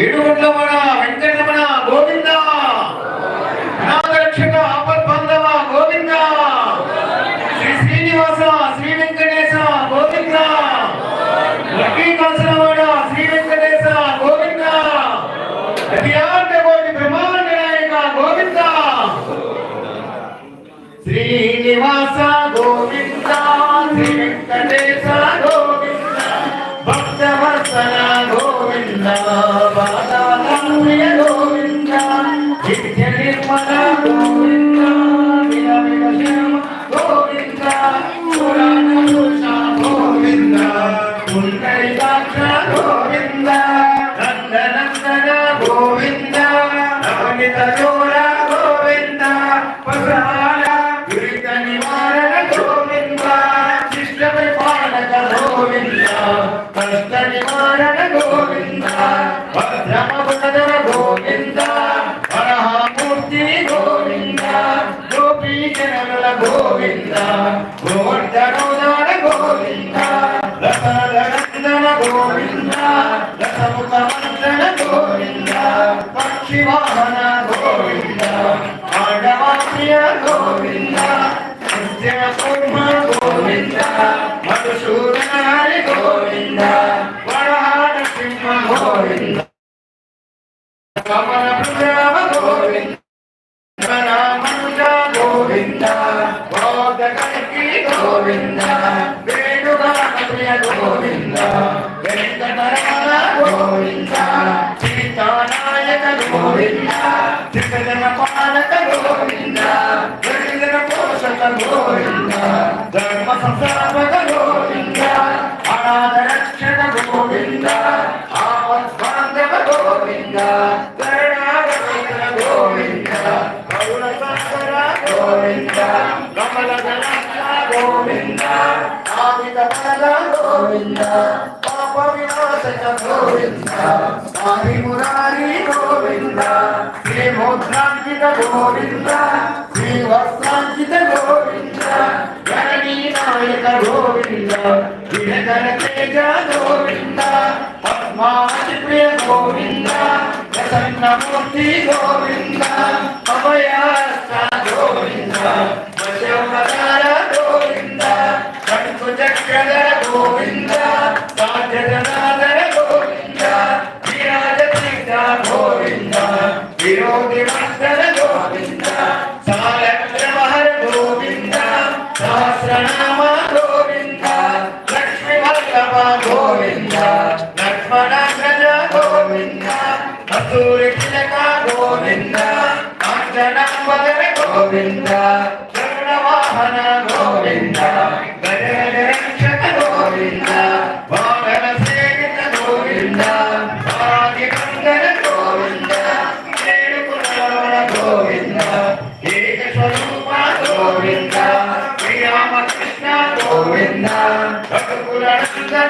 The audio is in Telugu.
ఏడుగుండ్లమణ వెంకటరమణ గోవింద, అనాథరక్షక ఆపద్బాంధవ గోవింద, శ్రీ శ్రీనివాస శ్రీ వెంకటేశ గోవింద, లక్ష్మీ కాసనవాడ శ్రీ వెంకటేశ గోవింద, అఖిలాండ కోటి బ్రహ్మాండ నాయక గోవింద, శ్రీనివాస గోవింద, శ్రీ వెంకటేశ గోవింద, భక్తవత్సల గోవింద, బాలప్రియ గోవింద, నిత్య నిర్మల గోవింద, విరమిత శ్యామ గోవింద, పురాణ పురుష గోవింద, పుండరీకాక్ష గోవింద, నందనందన గోవింద, నవనిత చోర గోవింద, పసాల దురిత నివారణ గోవింద, శిష్ట పరిపాలక గోవింద, కష్ట నివారణ గోవింద, భద్రమ గుణధర గోవింద, వరహామూర్తి గోవింద, గోపీజనల గోవింద, గోవర్ధనోదర గోవింద, రసనందన గోవింద, రసముఖ మండన గోవింద, పక్షివాహన గోవింద, ఆడవాప్రియ గోవింద, నిత్య కుర్మ గోవింద, మధుసూదనారి గోవింద, వరహార సింహ గోవింద, కమల ప్రజావ గోవింద, రామంజ గోవింద, బోధకల్కి గోవింద, వేణుగానప్రియ గోవింద, వెంకటరమణ గోవింద, సీతానాయక గోవింద, త్రికజన పాలక గోవింద, త్రికజన పోషక గోవింద, ధర్మ సంస్థాపక గోవింద, అనాథ రక్షక గోవింద, ఆపద్బాంధవ గోవింద, కరుణారహిత గోవింద, కరుణ సాగర గోవింద, కమలదళ గోవింద, ఆదిత బల గోవింద, పాప వినాశక గోవింద, ఆది మురారి గోవింద, శ్రీ మోద్రాంకిత గోవింద, శ్రీ వస్త్రాంకిత గోవింద, జననీ నాయక గోవింద, దినకర తేజ గోవింద, పద్మావతి ప్రియ గోవింద, ప్రసన్నమూర్తి గోవింద, అభయాస్త గోవింద, వశోపకార గోవింద, కంకు చక్రధర గోవింద, సాధ్యజనాధర గోవింద, విరాజతీర్థ గోవింద, విరోధి మంత్ర గోవింద, సాలగ్రమహర గోవింద, సహస్రనామ గోవింద, లక్ష్మీ వల్లభ గోవింద, లక్ష్మణాగ్రజ గోవింద, అసూరి తిలక గోవింద, కాంచనాంబర గోవింద, గరుడవాహన గోవింద, గజగజ రక్షక గోవింద, వాహన సేవిత గోవింద, ఆదికందర గోవింద, ఏడుకుల గోవింద, ఏక స్వరూప గోవింద, శ్రీరామకృష్ణ గోవింద, రఘుకుల నందన